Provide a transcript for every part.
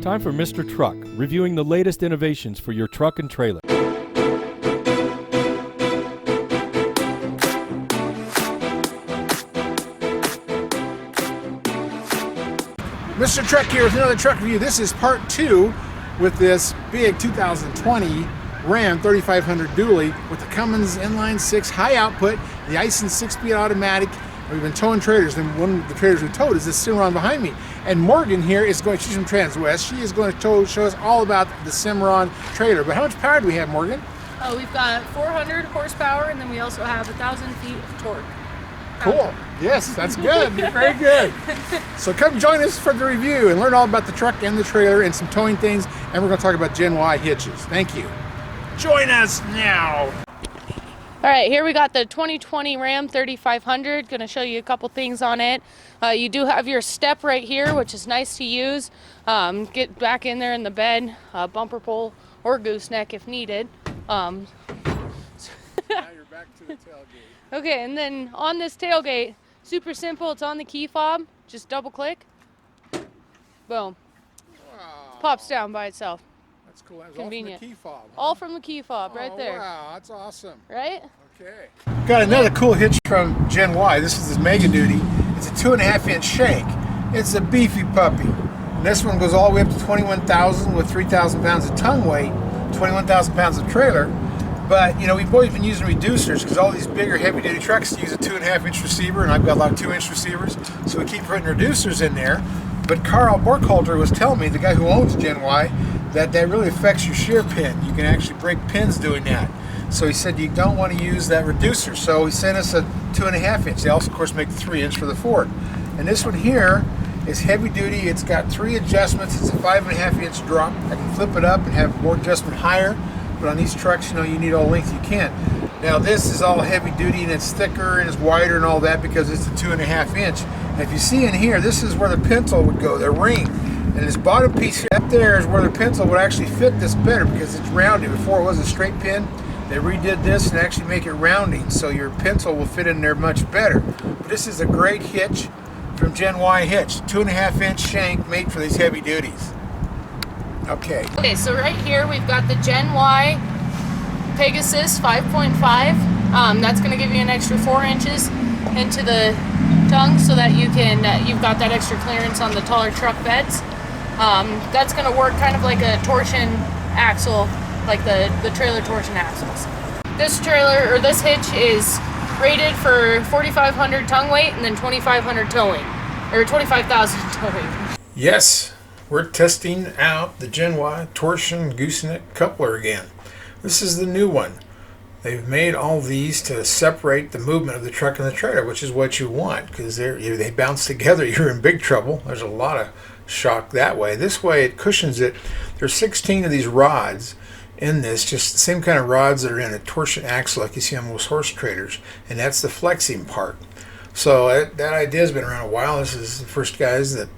Time for Mr. Truck, reviewing the latest innovations for your truck and trailer. Mr. Truck here with another truck review. This is part 2 with this big 2020 Ram 3500 dually with the Cummins inline 6 high output, the Ison 6-speed automatic. We've been towing trailers, and one of the trailers we towed is this Cimarron behind me. And Morgan here is going, she's from Transwest. She is going to show us all about the Cimarron trailer. But how much power do we have, Morgan? Oh, we've got 400 horsepower, and then we also have 1,000 feet of torque. Cool. Yes, that's good. Very good. So come join us for the review and learn all about the truck and the trailer and some towing things. And we're going to talk about Genoise hitches. Thank you. Join us now. All right, here we got the 2020 Ram 3500. Going to show you a couple things on it. You do have your step right here, which is nice to use. Get back in there in the bed, bumper pull or gooseneck if needed. Now you're back to the tailgate. Okay, and then on this tailgate, super simple. It's on the key fob. Just double click. Boom. Wow. Pops down by itself. That's cool. That's Convenient. all from the key fob. Huh? All from the key fob right there. Wow, that's awesome. Right? Okay. Got another cool hitch from Genoise. This is this Mega Duty. It's a 2.5-inch shank. It's a beefy puppy. And this one goes all the way up to 21,000 with 3,000 pounds of tongue weight, 21,000 pounds of trailer. But, you know, we've always been using reducers because all these bigger heavy-duty trucks use a 2.5-inch receiver, and I've got a lot of 2-inch receivers, so we keep putting reducers in there. But Carl Borkholter was telling me, the guy who owns Genoise, that really affects your shear pin. You can actually break pins doing that. So he said you don't want to use that reducer. So he sent us a 2.5-inch. They also, of course, make the 3-inch for the Ford. And this one here is heavy-duty. It's got 3 adjustments. It's a 5.5-inch drop. I can flip it up and have more adjustment higher. But on these trucks, you know, you need all length you can. Now this is all heavy duty and it's thicker and it's wider and all that because it's a 2.5-inch. And if you see in here, this is where the pencil would go, the ring. And this bottom piece up there is where the pencil would actually fit this better because it's rounded. Before it was a straight pin, they redid this and actually make it rounding so your pencil will fit in there much better. But this is a great hitch from Genoise Hitch, 2.5-inch shank made for these heavy duties. Okay, so right here we've got the Genoise Pegasus 5.5. That's going to give you an extra 4 inches into the tongue so that you can, you've got that extra clearance on the taller truck beds. That's going to work kind of like a torsion axle, like the trailer torsion axles. This trailer, or this hitch, is rated for 4,500 tongue weight and then 2,500 towing, or 25,000 towing. Yes. We're testing out the Genoise Torsion Gooseneck coupler again. This is the new one. They've made all these to separate the movement of the truck and the trailer, which is what you want because they bounce together. You're in big trouble. There's a lot of shock that way. This way it cushions it. There's 16 of these rods in this, just the same kind of rods that are in a torsion axle like you see on most horse trailers, and that's the flexing part. So that idea has been around a while. This is the first guys that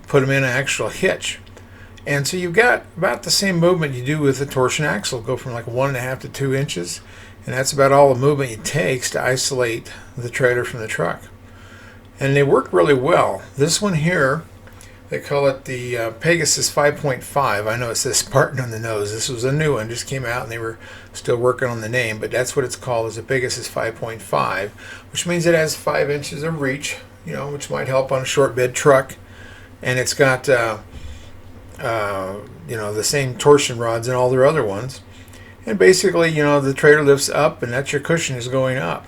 put them in an actual hitch. And so you've got about the same movement you do with the torsion axle. Go from like 1.5 to 2 inches. And that's about all the movement it takes to isolate the trailer from the truck. And they work really well. This one here, they call it the Pegasus 5.5. I know it says Spartan on the nose. This was a new one, just came out and they were still working on the name. But that's what it's called, is a Pegasus 5.5, which means it has 5 inches of reach, you know, which might help on a short bed truck. And it's got, you know, the same torsion rods and all their other ones. And basically, you know, the trailer lifts up, and that's your cushion is going up.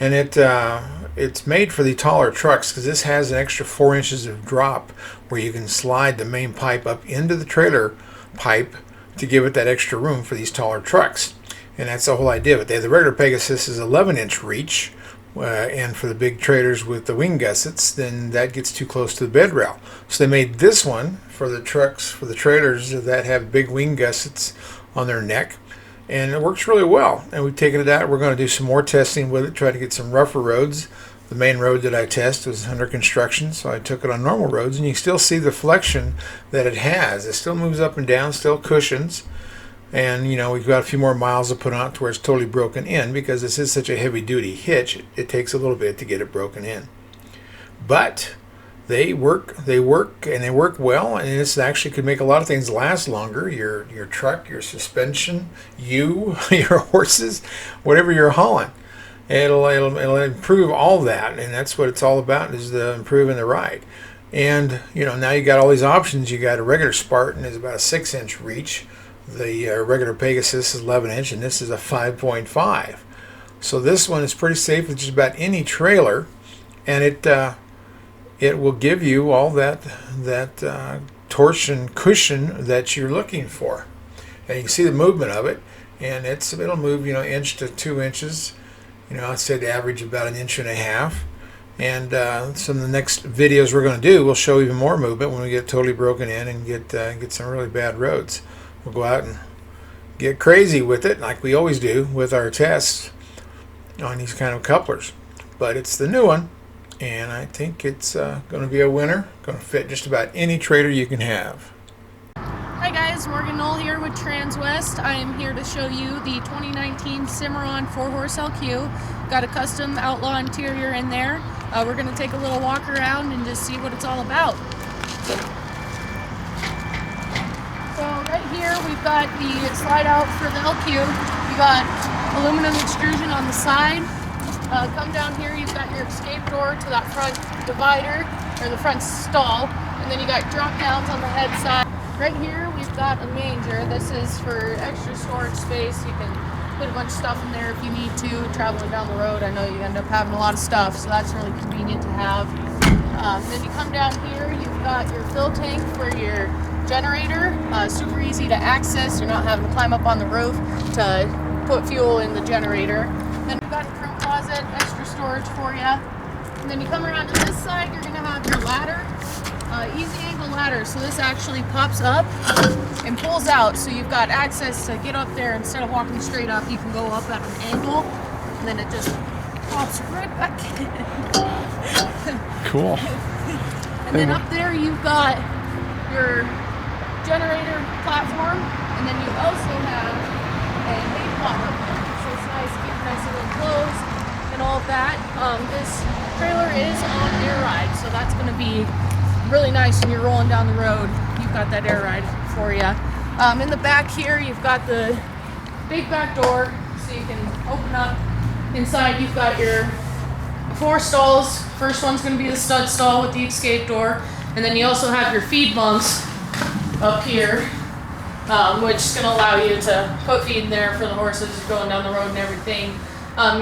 And it's made for the taller trucks because this has an extra 4 inches of drop where you can slide the main pipe up into the trailer pipe to give it that extra room for these taller trucks. And that's the whole idea. But the regular Pegasus is 11-inch reach. And for the big trailers with the wing gussets, then that gets too close to the bed rail. So they made this one for the trucks, for the trailers that have big wing gussets on their neck. And it works really well. And we've taken it out. We're going to do some more testing with it, try to get some rougher roads. The main road that I test was under construction, so I took it on normal roads. And you can still see the flexion that it has. It still moves up and down, still cushions. And, you know, we've got a few more miles to put on it to where it's totally broken in because this is such a heavy-duty hitch. It takes a little bit to get it broken in. But they work, and they work well, and this actually could make a lot of things last longer. Your truck, your suspension, your horses, whatever you're hauling. It'll improve all that, and that's what it's all about, is the improving the ride. And now you got all these options. You got a regular Spartan is about a 6-inch reach. The regular Pegasus is 11-inch, and this is a 5.5. So this one is pretty safe with just about any trailer, and it will give you all that torsion cushion that you're looking for. And you can see the movement of it, and it'll move 1 inch to 2 inches. I'd say the average about 1.5 inches. And some of the next videos we're going to do, we'll show even more movement when we get totally broken in and get some really bad roads. We'll go out and get crazy with it, like we always do with our tests on these kind of couplers. But it's the new one, and I think it's going to be a winner. Going to fit just about any trailer you can have. Hi guys, Morgan Knoll here with Transwest. I am here to show you the 2019 Cimarron 4-horse LQ. Got a custom Outlaw Interior in there. We're going to take a little walk around and just see what it's all about. So right here we've got the slide out for the LQ. We got aluminum extrusion on the side. Come down here, you've got your escape door to that front divider, or the front stall, and then you got drop downs on the head side. Right here we've got a manger. This is for extra storage space. You can put a bunch of stuff in there if you need to, traveling down the road. I know you end up having a lot of stuff, so that's really convenient to have. Then you come down here, you've got your fill tank for your generator. Super easy to access. You're not having to climb up on the roof to put fuel in the generator. Then you've got a crew closet, extra storage for you. And then you come around to this side, you're going to have your ladder. Easy angle ladder, so this actually pops up and pulls out, so you've got access to get up there. Instead of walking straight up, you can go up at an angle, and then it just pops right back in. Cool. And then up there you've got your generator platform, and then you also have a hay pod up there, so it's nice, keep it nice and enclosed and all of that. This trailer is on air ride, so that's going to be really nice when you're rolling down the road. You've got that air ride for you. In the back here, you've got the big back door, so you can open up. Inside, you've got your 4 stalls. First one's going to be the stud stall with the escape door, and then you also have your feed bunks up here, which is going to allow you to put feed in there for the horses going down the road and everything.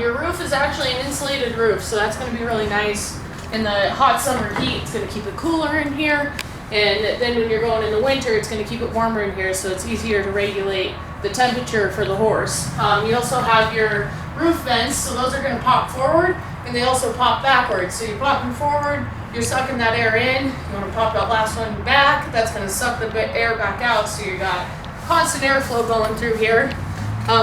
Your roof is actually an insulated roof, so that's going to be really nice. In the hot summer heat, it's going to keep it cooler in here, and then when you're going in the winter, it's going to keep it warmer in here, so it's easier to regulate the temperature for the horse. You also have your roof vents, so those are going to pop forward, and they also pop backwards. So you're popping forward, you're sucking that air in. You want to pop that last one back, that's going to suck the air back out, so you got constant airflow going through here.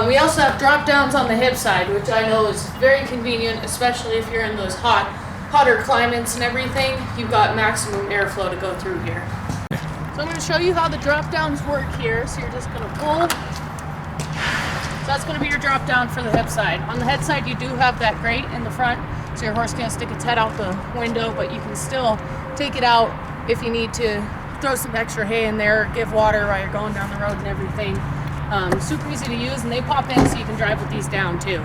We also have drop downs on the hip side, which I know is very convenient, especially if you're in those hotter climates and everything. You've got maximum airflow to go through here. So I'm going to show you how the drop downs work here. So you're just going to pull. So that's going to be your drop down for the hip side. On the head side, you do have that grate in the front, so your horse can't stick its head out the window, but you can still take it out if you need to throw some extra hay in there, give water while you're going down the road and everything. Super easy to use, and they pop in so you can drive with these down too.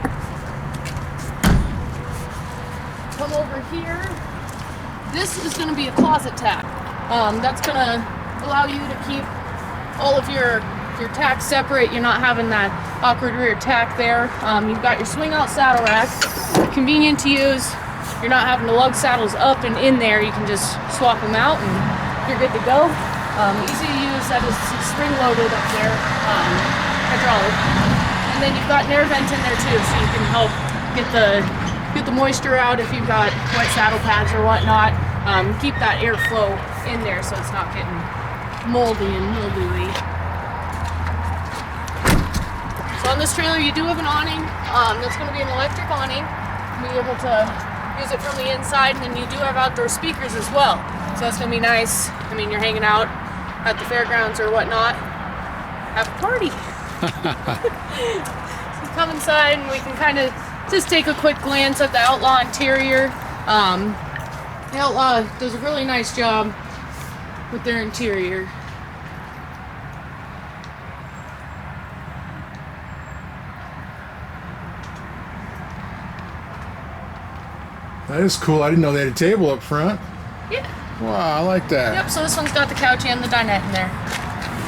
Come over here. This is going to be a closet tack. That's going to allow you to keep all of your tacks separate. You're not having that awkward rear tack there. You've got your swing out saddle rack. Convenient to use. You're not having to lug saddles up and in there. You can just swap them out and you're good to go. Easy to use. That is spring loaded up there. Hydraulic. And then you've got an air vent in there too, so you can help get the moisture out if you've got wet saddle pads or whatnot. Keep that airflow in there so it's not getting moldy and mildewy. So on this trailer you do have an awning. That's going to be an electric awning. You'll be able to use it from the inside, and then you do have outdoor speakers as well. So that's going to be nice. I mean, you're hanging out at the fairgrounds or whatnot. Have a party. So come inside and we can kind of just take a quick glance at the Outlaw Interior. Outlaw does a really nice job with their interior. That is cool. I didn't know they had a table up front. Yeah. Wow, I like that. Yep, so this one's got the couch and the dinette in there.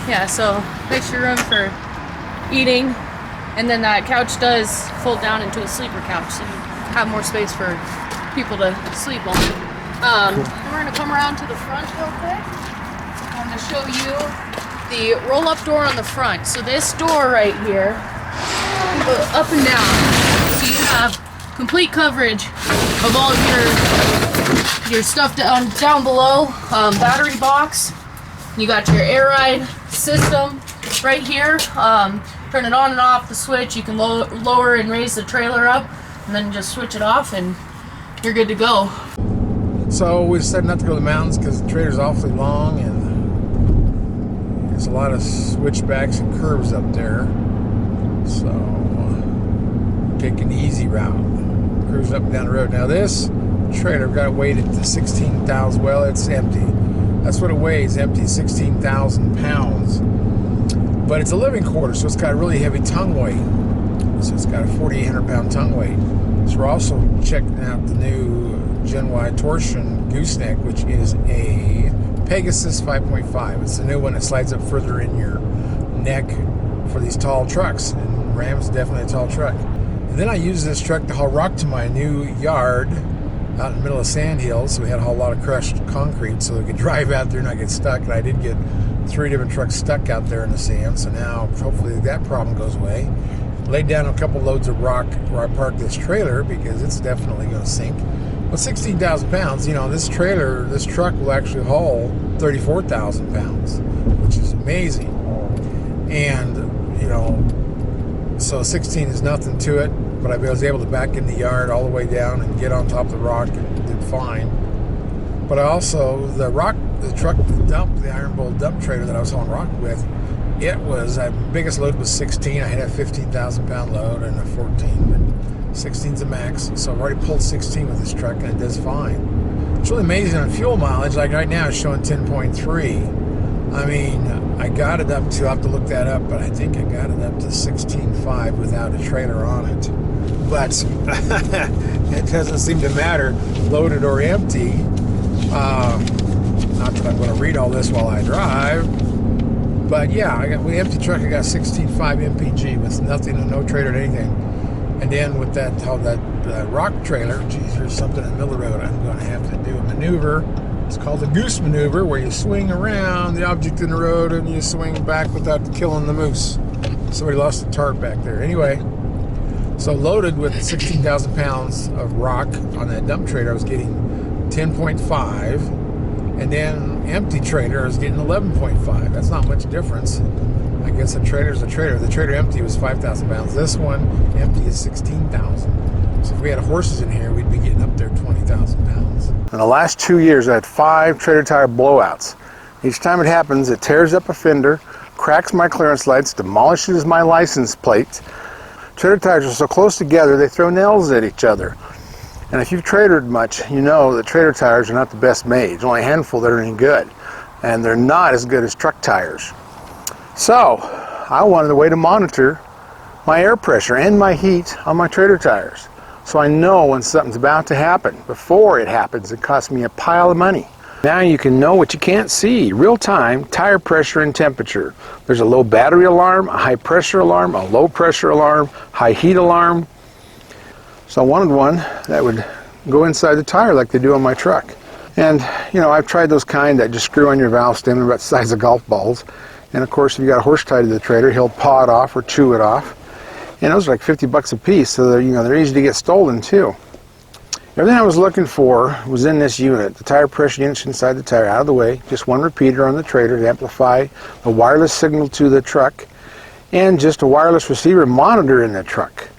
Yeah, so extra room for eating. And then that couch does fold down into a sleeper couch, so you have more space for people to sleep on. Cool. We're going to come around to the front real quick. I'm going to show you the roll-up door on the front. So this door right here, you go up and down. So you have complete coverage of all of your stuff down below. Battery box. You got your air ride system right here. Turn it on and off the switch. You can lower and raise the trailer up, and then just switch it off, and you're good to go. So we decided not to go to the mountains because the trailer's awfully long, and there's a lot of switchbacks and curves up there. So take an easy route, cruise up and down the road. Now this trailer got weighted to 16,000. Well, it's empty. That's what it weighs, empty, 16,000 pounds. But it's a living quarter, so it's got a really heavy tongue weight. So it's got a 4,800 pound tongue weight. So we're also checking out the new Genoise Torsion Gooseneck, which is a Pegasus 5.5. It's the new one that slides up further in your neck for these tall trucks. And Ram's definitely a tall truck. And then I used this truck to haul rock to my new yard out in the middle of sand hills. So we had a whole lot of crushed concrete so we could drive out there and not get stuck. And I did get 3 different trucks stuck out there in the sand, so now hopefully that problem goes away. Laid down a couple loads of rock where I parked this trailer because it's definitely going to sink. But 16,000 pounds, you know, this truck will actually haul 34,000 pounds, which is amazing. And, you know, so 16 is nothing to it, but I was able to back in the yard all the way down and get on top of the rock and did fine. But I also, the truck, the Iron Bowl dump trailer that I was hauling rock with, it was, biggest load was 16. I had a 15,000 pound load and a 14, but 16's a max. So I've already pulled 16 with this truck and it does fine. It's really amazing on fuel mileage. Like right now it's showing 10.3. I mean, I got it up to, I'll have to look that up, but I think I got it up to 16.5 without a trailer on it. But it doesn't seem to matter, loaded or empty. Not that I'm going to read all this while I drive, but yeah, with the empty truck, I got 16.5 MPG with nothing, no trailer or anything. And then with that rock trailer, geez, there's something in the middle of the road. I'm going to have to do a maneuver. It's called the goose maneuver, where you swing around the object in the road and you swing back without killing the moose. Somebody lost the tarp back there. Anyway, so loaded with 16,000 pounds of rock on that dump trailer, I was getting 10.5. And then empty trailer is getting 11.5. That's not much difference. I guess a trailer's a trailer. The trailer empty was 5,000 pounds. This one empty is 16,000. So if we had horses in here, we'd be getting up there 20,000 pounds. In the last 2 years, I had 5 trailer tire blowouts. Each time it happens, it tears up a fender, cracks my clearance lights, demolishes my license plate. Trailer tires are so close together, they throw nails at each other. And if you've trailered much, you know that trailer tires are not the best made. There's only a handful that are any good. And they're not as good as truck tires. So, I wanted a way to monitor my air pressure and my heat on my trailer tires. So I know when something's about to happen. Before it happens, it costs me a pile of money. Now you can know what you can't see. Real-time tire pressure and temperature. There's a low battery alarm, a high pressure alarm, a low pressure alarm, high heat alarm. So I wanted one that would go inside the tire like they do on my truck. And, you know, I've tried those kind that just screw on your valve stem, about the size of golf balls. And of course, if you got a horse tied to the trailer, he'll paw it off or chew it off. And those are like 50 bucks a piece, so they're, you know, they're easy to get stolen too. Everything I was looking for was in this unit. The tire pressure unit's inside the tire, out of the way. Just one repeater on the trailer to amplify the wireless signal to the truck, and just a wireless receiver monitor in the truck.